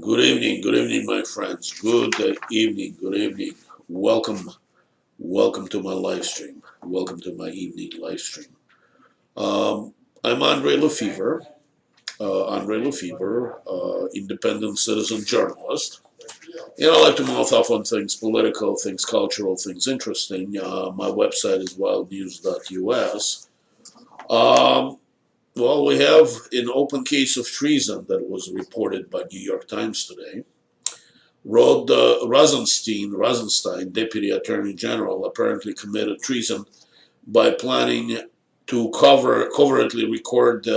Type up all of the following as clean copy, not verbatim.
Good evening, my friends. Good evening. Welcome to my live stream. Welcome to my evening live stream. I'm Andre Lefevre, independent citizen journalist. And I like to mouth off on things political, things cultural, things interesting. My website is wildnews.us. Um, well, we have an open case of treason that was reported by New York Times today. Rosenstein, Deputy Attorney General, apparently committed treason by planning to covertly record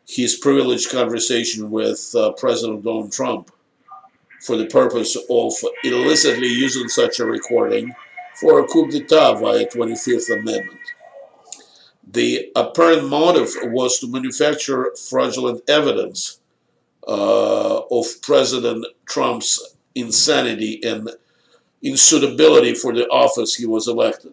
his privileged conversation with President Donald Trump for the purpose of illicitly using such a recording for a coup d'etat via 25th Amendment. The apparent motive was to manufacture fraudulent evidence of President Trump's insanity and unsuitability for the office he was elected.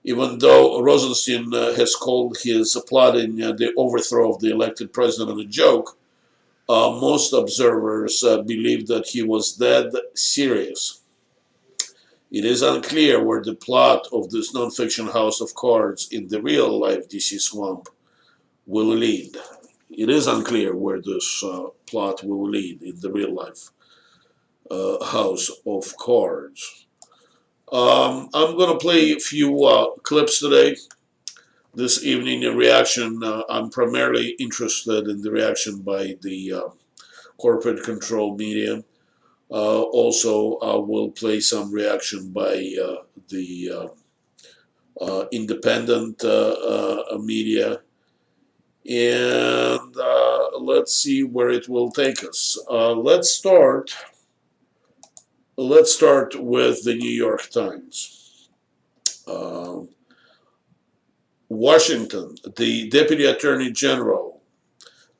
Even though Rosenstein has called his plotting the overthrow of the elected president a joke, most observers believe that he was dead serious. It is unclear where the plot of this nonfiction house of cards in the real life DC swamp will lead. It is unclear where this plot will lead in the real life house of cards. I'm going to play a few clips today. This evening, a reaction. I'm primarily interested in the reaction by the corporate control media. Also, I will play some reaction by the independent media. And let's see where it will take us. Let's start with the New York Times. Washington, the Deputy Attorney General,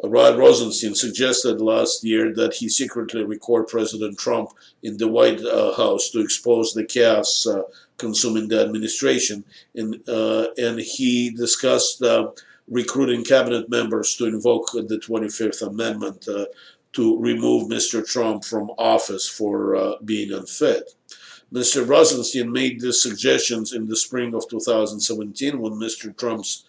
Rod Rosenstein, suggested last year that he secretly record President Trump in the White House to expose the chaos consuming the administration. And he discussed recruiting cabinet members to invoke the 25th Amendment to remove Mr. Trump from office for being unfit. Mr. Rosenstein made these suggestions in the spring of 2017 when Mr. Trump's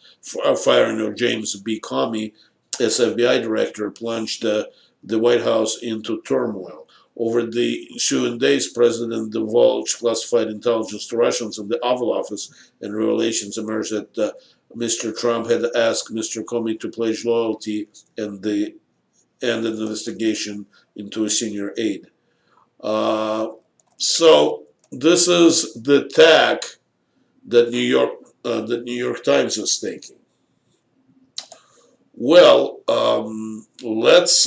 firing of James B. Comey as FBI director plunged the White House into turmoil. Over the ensuing days, President divulged classified intelligence to Russians in the Oval Office, and revelations emerged that Mr. Trump had asked Mr. Comey to pledge loyalty and an investigation into a senior aide. So this is the tack that New York Times is taking. Well, let's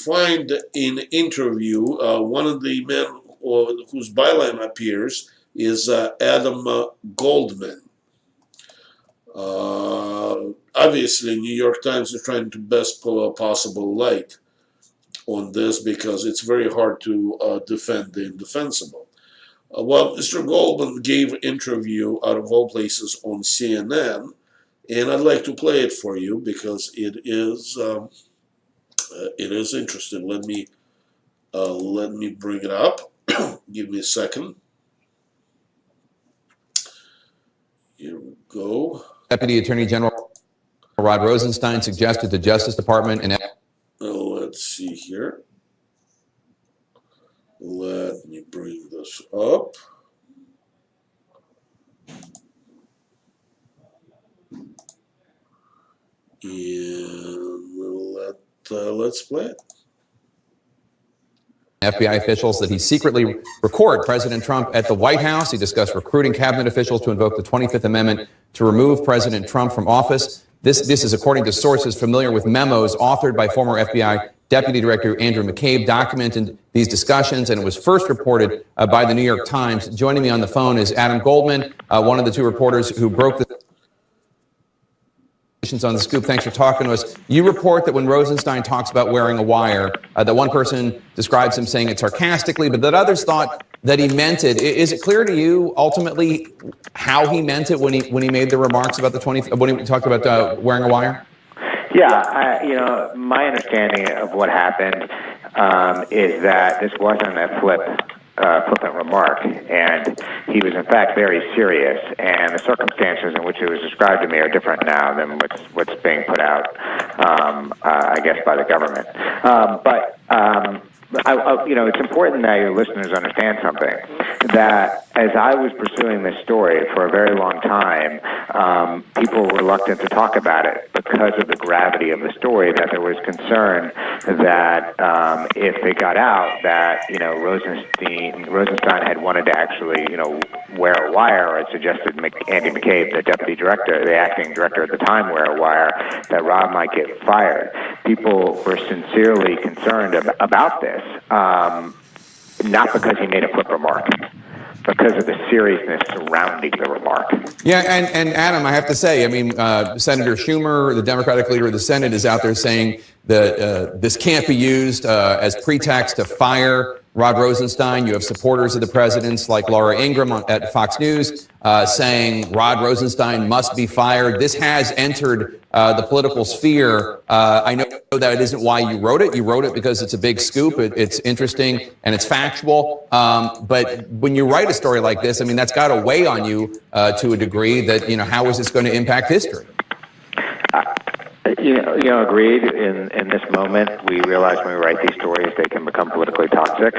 find an interview. One of the men whose byline appears is Adam Goldman. Obviously, New York Times is trying to best possible light on this because it's very hard to defend the indefensible. Well, Mr. Goldman gave an interview out of all places on CNN, and I'd like to play it for you because it is interesting. Let me bring it up. Give me a second. Here we go. Deputy Attorney General Rod Rosenstein suggested the Justice Department and let's see here. Let me bring this up. And let's play it. FBI officials that he secretly record President Trump at the White House. He discussed recruiting cabinet officials to invoke the 25th Amendment to remove President Trump from office. This is according to sources familiar with memos authored by former FBI Deputy Director Andrew McCabe, documented these discussions, and it was first reported by the New York Times. Joining me on the phone is Adam Goldman, one of the two reporters who broke the on the scoop. Thanks for talking to us. You report that when Rosenstein talks about wearing a wire, that one person describes him saying it sarcastically, but that others thought that he meant it. Is it clear to you ultimately how he meant it when he made the remarks about when he talked about wearing a wire? Yeah, my understanding of what happened is that this wasn't a flippant remark, and he was in fact very serious. And the circumstances in which it was described to me are different now than what's being put out, I guess, by the government. It's important that your listeners understand something. That as I was pursuing this story for a very long time, people were reluctant to talk about it because of the gravity of the story. That there was concern that if it got out that Rosenstein had wanted to actually wear a wire, or had suggested Andy McCabe, the deputy director, the acting director at the time, wear a wire, that Rob might get fired. People were sincerely concerned about this, not because he made a flip remark, because of the seriousness surrounding the remark. Yeah, and Adam, I have to say, Senator Schumer, the Democratic leader of the Senate, is out there saying that this can't be used as pretext to fire Rod Rosenstein. You have supporters of the president's like Laura Ingraham at Fox News saying Rod Rosenstein must be fired. This has entered the political sphere. I know that it isn't why you wrote it. You wrote it because it's a big scoop. It's interesting and it's factual. But when you write a story like this, that's got to weigh on you to a degree that, how is this going to impact history? Agreed. In this moment, we realize when we write these stories, they can become politically toxic.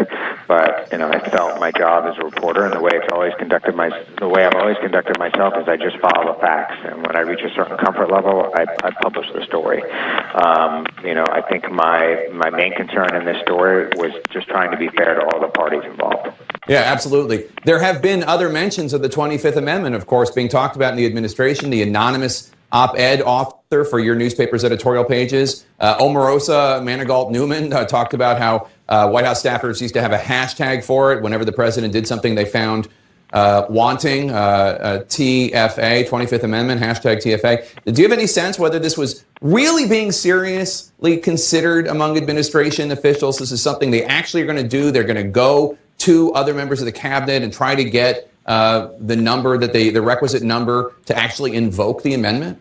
But I felt my job as a reporter, and the way I've always conducted myself is I just follow the facts. And when I reach a certain comfort level, I publish the story. I think my main concern in this story was just trying to be fair to all the parties involved. Yeah, absolutely. There have been other mentions of the 25th Amendment, of course, being talked about in the administration. The anonymous op-ed author for your newspaper's editorial pages, Omarosa Manigault-Newman, talked about how White House staffers used to have a hashtag for it whenever the president did something they found wanting, TFA, 25th Amendment, hashtag TFA. Do you have any sense whether this was really being seriously considered among administration officials? This is something they actually are going to do. They're going to go to other members of the cabinet and try to get the requisite number to actually invoke the amendment?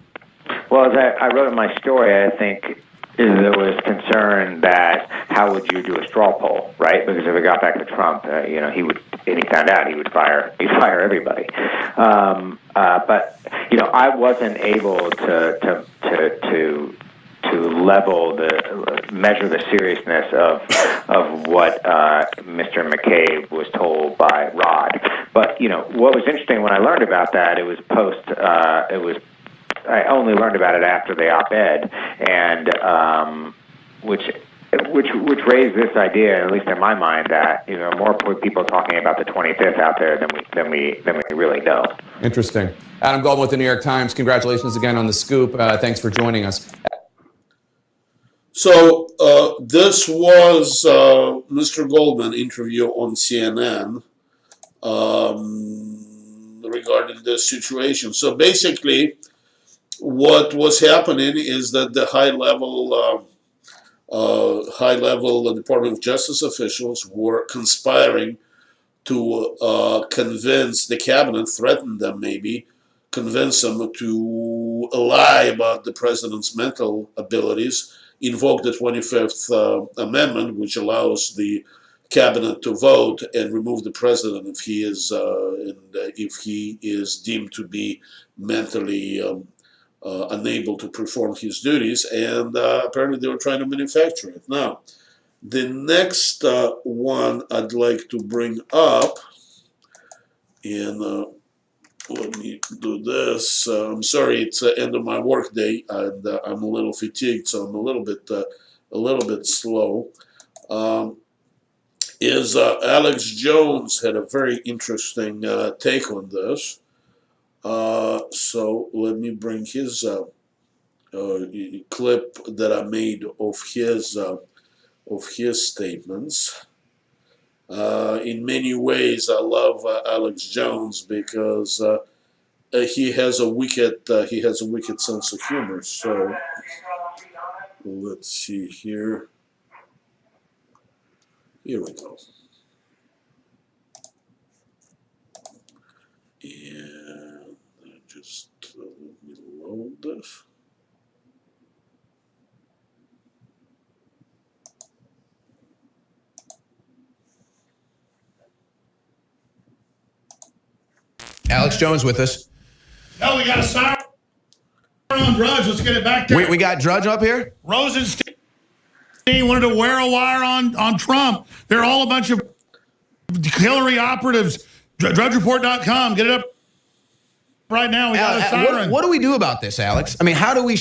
Well, as I wrote in my story, I think there was concern that how would you do a straw poll, right? Because if it got back to Trump, he would, and he found out, he'd fire everybody. But I wasn't able to measure the seriousness of what Mr. McCabe was told by Rod. But what was interesting when I learned about that, it was I only learned about it after the op-ed, and which raised this idea, at least in my mind, that more people talking about the 25th out there than we really know. Interesting. Adam Goldman with the New York Times. Congratulations again on the scoop. Thanks for joining us. So this was Mr. Goldman interview on CNN regarding this situation. So basically, what was happening is that the high-level Department of Justice officials were conspiring to convince the cabinet, threaten them maybe, convince them to lie about the president's mental abilities, invoke the 25th Amendment, which allows the cabinet to vote and remove the president if he is deemed to be mentally unable to perform his duties, and apparently they were trying to manufacture it. Now, the next one I'd like to bring up, and let me do this. I'm sorry, it's the end of my work day, and I'm a little fatigued, so I'm a little bit slow. Alex Jones had a very interesting take on this. So let me bring his clip that I made of his statements. In many ways, I love Alex Jones because he has a wicked sense of humor. So let's see here. Here we go. And just let me load this. Alex Jones with us. No, we got a siren on Drudge. Let's get it back there. We got Drudge up here? Rosenstein wanted to wear a wire on Trump. They're all a bunch of Hillary operatives. DrudgeReport.com. Get it up right now. We got a siren. What do we do about this, Alex? I mean, how do we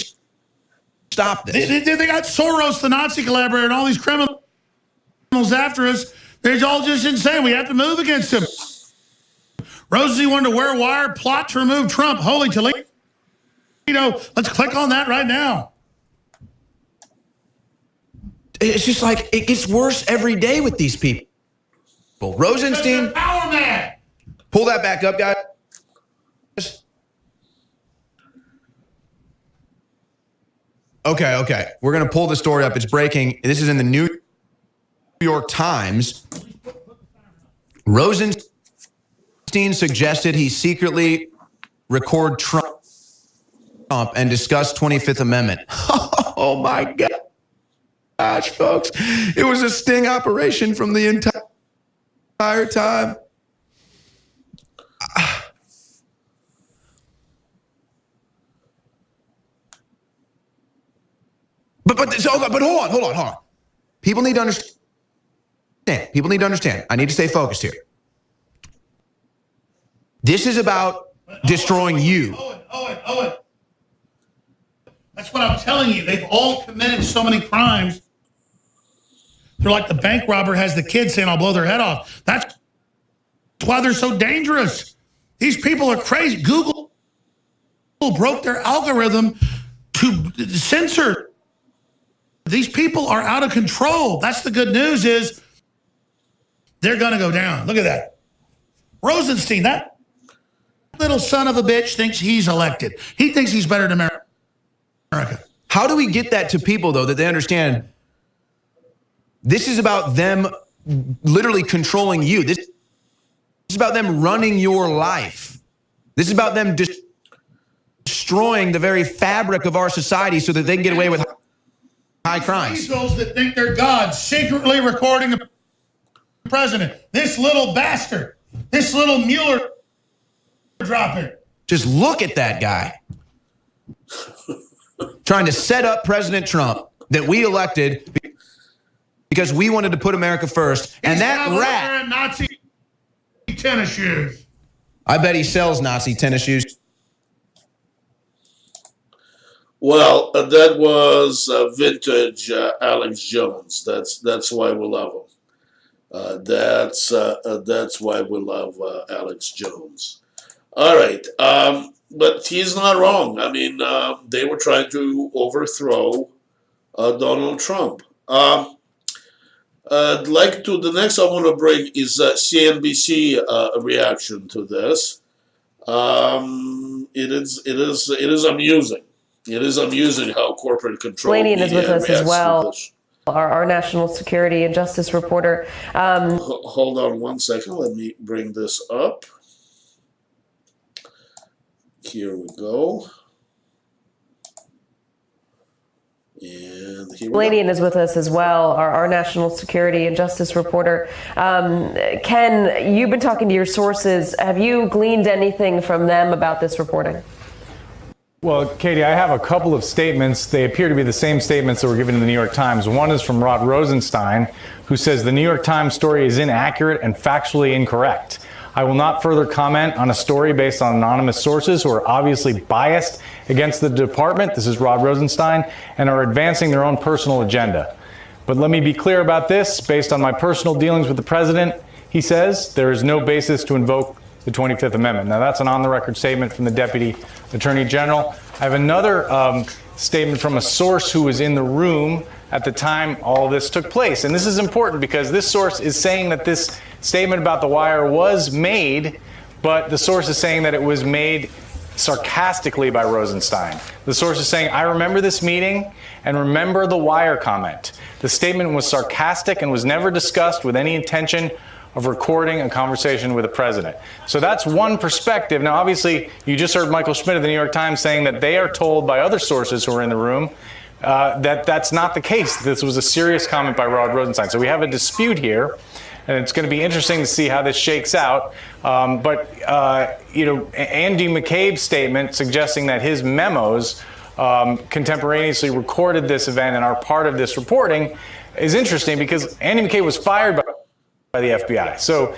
stop this? They got Soros, the Nazi collaborator, and all these criminals after us. They're all just insane. We have to move against them. Rosie wanted to wear a wire, plot to remove Trump. Holy Toledo. Let's click on that right now. It's just like it gets worse every day with these people. Rosenstein. Power man. Pull that back up, guys. Okay. We're going to pull the story up. It's breaking. This is in the New York Times. Rosenstein suggested he secretly record Trump and discuss 25th Amendment. Oh, my gosh, folks. It was a sting operation from the entire time. But hold on. People need to understand. I need to stay focused here. This is about destroying you. Owen. That's what I'm telling you. They've all committed so many crimes. They're like the bank robber has the kid saying, I'll blow their head off. That's why they're so dangerous. These people are crazy. Google broke their algorithm to censor. These people are out of control. That's the good news is they're going to go down. Look at that. Rosenstein, that little son of a bitch thinks he's elected. He thinks he's better than America. How do we get that to people, though, that they understand this is about them literally controlling you? This is about them running your life. This is about them destroying the very fabric of our society so that they can get away with high crimes. Those that think they're God secretly recording the president. This little bastard. This little Mueller dropping. Just look at that guy. Trying to set up President Trump that we elected because we wanted to put America first. And that rat. Wearing Nazi tennis shoes. I bet he sells Nazi tennis shoes. Well, that was vintage Alex Jones. That's why we love him. That's why we love Alex Jones. All right, but he's not wrong. I mean, they were trying to overthrow Donald Trump. The next I want to bring is CNBC reaction to this. It is amusing. It is amusing how corporate control Blaney is with us as well. Our national security and justice reporter. Hold on one second. Let me bring this up. Here we go. And here Blaney is with us as well, our national security and justice reporter. Ken, you've been talking to your sources. Have you gleaned anything from them about this reporting? Well, Katie, I have a couple of statements. They appear to be the same statements that were given in the New York Times. One is from Rod Rosenstein, who says the New York Times story is inaccurate and factually incorrect. I will not further comment on a story based on anonymous sources who are obviously biased against the department, this is Rod Rosenstein, and are advancing their own personal agenda. But let me be clear about this. Based on my personal dealings with the president, he says there is no basis to invoke the 25th Amendment. Now, that's an on-the-record statement from the Deputy Attorney General. I have another statement from a source who was in the room at the time all this took place. And this is important because this source is saying that this statement about the wire was made, but the source is saying that it was made sarcastically by Rosenstein. The source is saying, I remember this meeting and remember the wire comment. The statement was sarcastic and was never discussed with any intention of recording a conversation with the president. So that's one perspective. Now, obviously, you just heard Michael Schmidt of the New York Times saying that they are told by other sources who are in the room that that's not the case. This was a serious comment by Rod Rosenstein. So we have a dispute here. and it's going to be interesting to see how this shakes out. But Andy McCabe's statement suggesting that his memos contemporaneously recorded this event and are part of this reporting is interesting, because Andy McCabe was fired by the FBI. So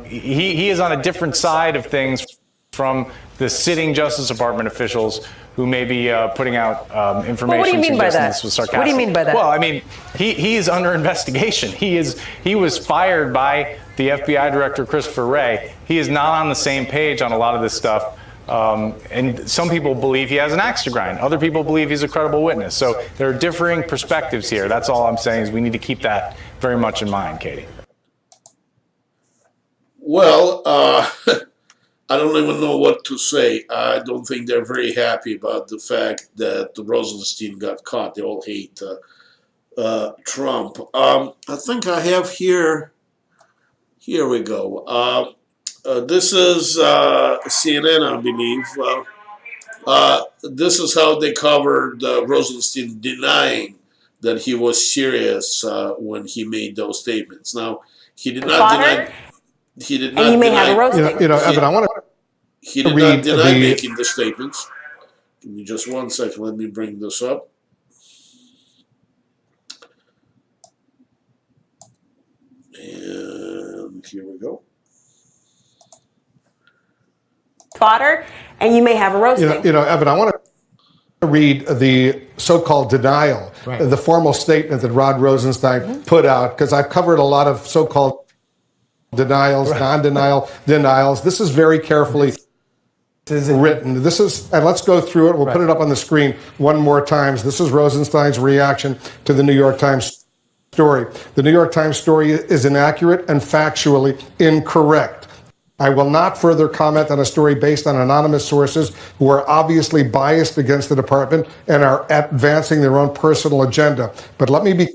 he is on a different side of things from the sitting Justice Department officials who may be putting out information. Well, what do you mean by that? This was sarcastic. What do you mean by that? Well, I mean, he is under investigation. He was fired by the FBI director, Christopher Wray. He is not on the same page on a lot of this stuff. And some people believe he has an axe to grind. Other people believe he's a credible witness. So there are differing perspectives here. That's all I'm saying, is we need to keep that very much in mind, Katie. Well, I don't even know what to say. I don't think they're very happy about the fact that Rosenstein got caught. They all hate Trump. I think I have here we go. This is CNN, I believe. This is how they covered Rosenstein denying that he was serious when he made those statements. Now, he did not deny. He did not. And you may deny, have a roasting. Evan, I want to. He did not deny making the statements. Give me just 1 second. Let me bring this up. And here we go. Fodder, and you may have a roasting. Evan, I want to read the so-called denial, the formal statement that Rod Rosenstein put out, because I've covered a lot of so-called denials, denials. This is very carefully written. And let's go through it. We'll put it up on the screen one more time. This is Rosenstein's reaction to the New York Times story. The New York Times story is inaccurate and factually incorrect. I will not further comment on a story based on anonymous sources who are obviously biased against the department and are advancing their own personal agenda. But let me be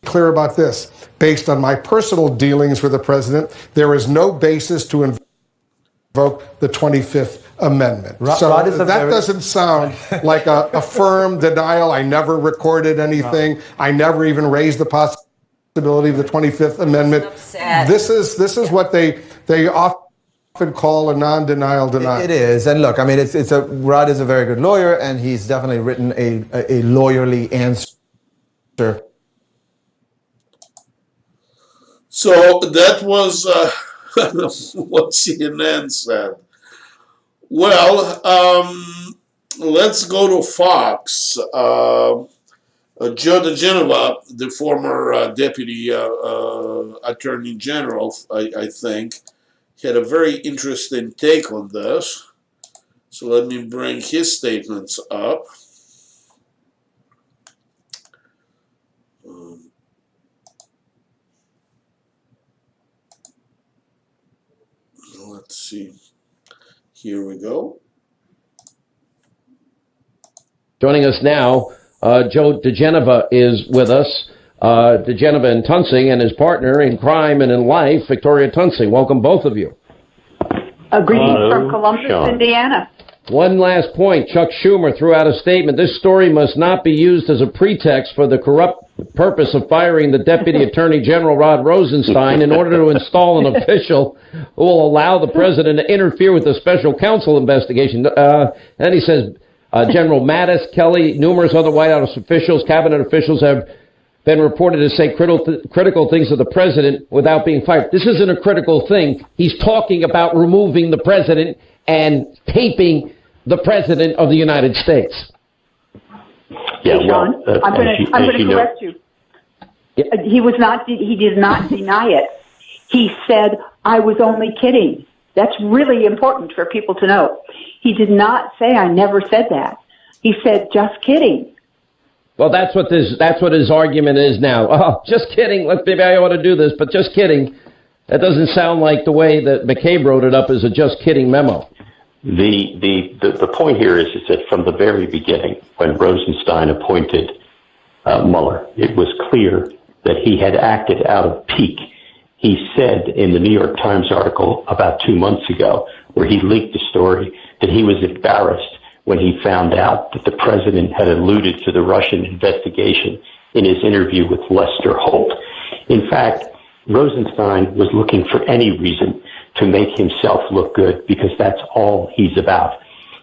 clear about this. Based on my personal dealings with the president, there is no basis to invoke the 25th Amendment. That doesn't sound like a firm denial. I never recorded anything. I never even raised the possibility of the 25th Amendment. This is what they often call a non-denial denial. It is, and look, I mean, Rod is a very good lawyer, and he's definitely written a lawyerly answer. So that was what CNN said. Well, let's go to Fox. Joe DeGenova, the former deputy attorney general, I think, had a very interesting take on this. So let me bring his statements up. Let's see. Here we go. Joining us now, Joe DeGenova is with us. DeGenova and Tunsing, and his partner in crime and in life, Victoria Tunsing. Welcome, both of you. Greetings from Columbus, Indiana. One last point. Chuck Schumer threw out a statement. This story must not be used as a pretext for the corrupt purpose of firing the Deputy Attorney General Rod Rosenstein in order to install an official who will allow the president to interfere with the special counsel investigation. And he says General Mattis, Kelly, numerous other White House officials, cabinet officials have been reported to say critical things to the president without being fired. This isn't a critical thing. He's talking about removing the president and taping the president of the United States. Yeah, Sean, I'm going to correct you. Yeah. He did not deny it. He said, I was only kidding. That's really important for people to know. He did not say, I never said that. He said, just kidding. Well, that's what his argument is now. Oh, just kidding. Maybe I ought to do this, but just kidding. That doesn't sound like the way that McCabe wrote it up as a just kidding memo. The point here is that from the very beginning, when Rosenstein appointed Mueller, it was clear that he had acted out of pique. He said in the New York Times article about 2 months ago, where he leaked the story, that he was embarrassed when he found out that the president had alluded to the Russian investigation in his interview with Lester Holt. In fact, Rosenstein was looking for any reason to make himself look good because that's all he's about.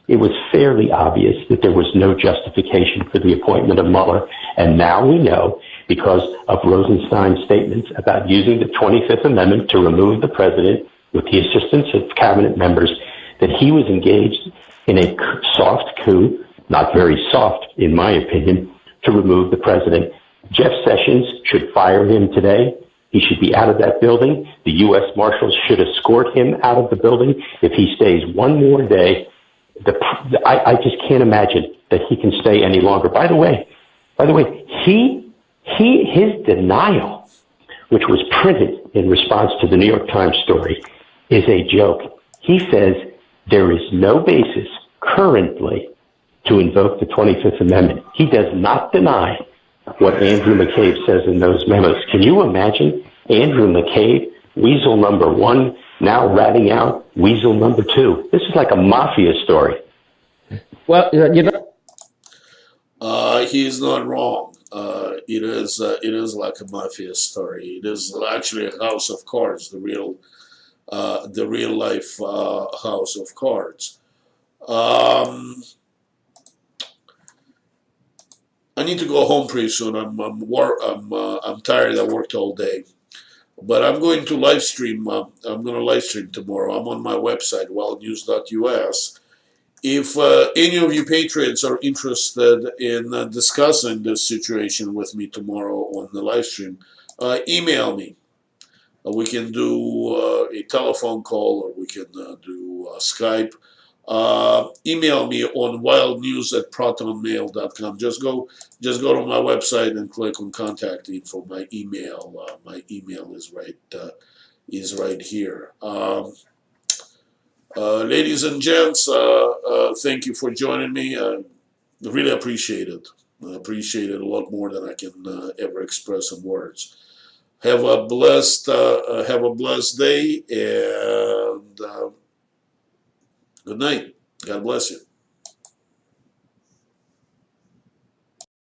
It was fairly obvious that there was no justification for the appointment of Mueller, and now we know, because of Rosenstein's statements about using the 25th Amendment to remove the president with the assistance of cabinet members, that he was engaged in a soft coup, not very soft in my opinion, to remove the president. Jeff Sessions should fire him today. He should be out of that building. The U.S. Marshals should escort him out of the building. If he stays one more day, I just can't imagine that he can stay any longer. By the way, his denial, which was printed in response to the New York Times story, is a joke. He says there is no basis currently to invoke the 25th Amendment. He does not deny what Andrew McCabe says in those memos. Can you imagine Andrew McCabe, weasel number one, now ratting out weasel number two? This is like a mafia story. Well, he is not wrong. It is like a mafia story. It is actually a house of cards, the real life house of cards. I need to go home pretty soon. I'm tired. I worked all day, but I'm going to live stream. I'm going to live stream tomorrow. I'm on my website, wildnews.us. If any of you patriots are interested in discussing this situation with me tomorrow on the live stream, email me. We can do a telephone call, or we can do Skype. Email me on wildnews@protonmail.com. Just go to my website and click on contact info. My email is right here. Ladies and gents, thank you for joining me. I really appreciate it. I appreciate it a lot more than I can ever express in words. Have a blessed day, and good night. God bless you.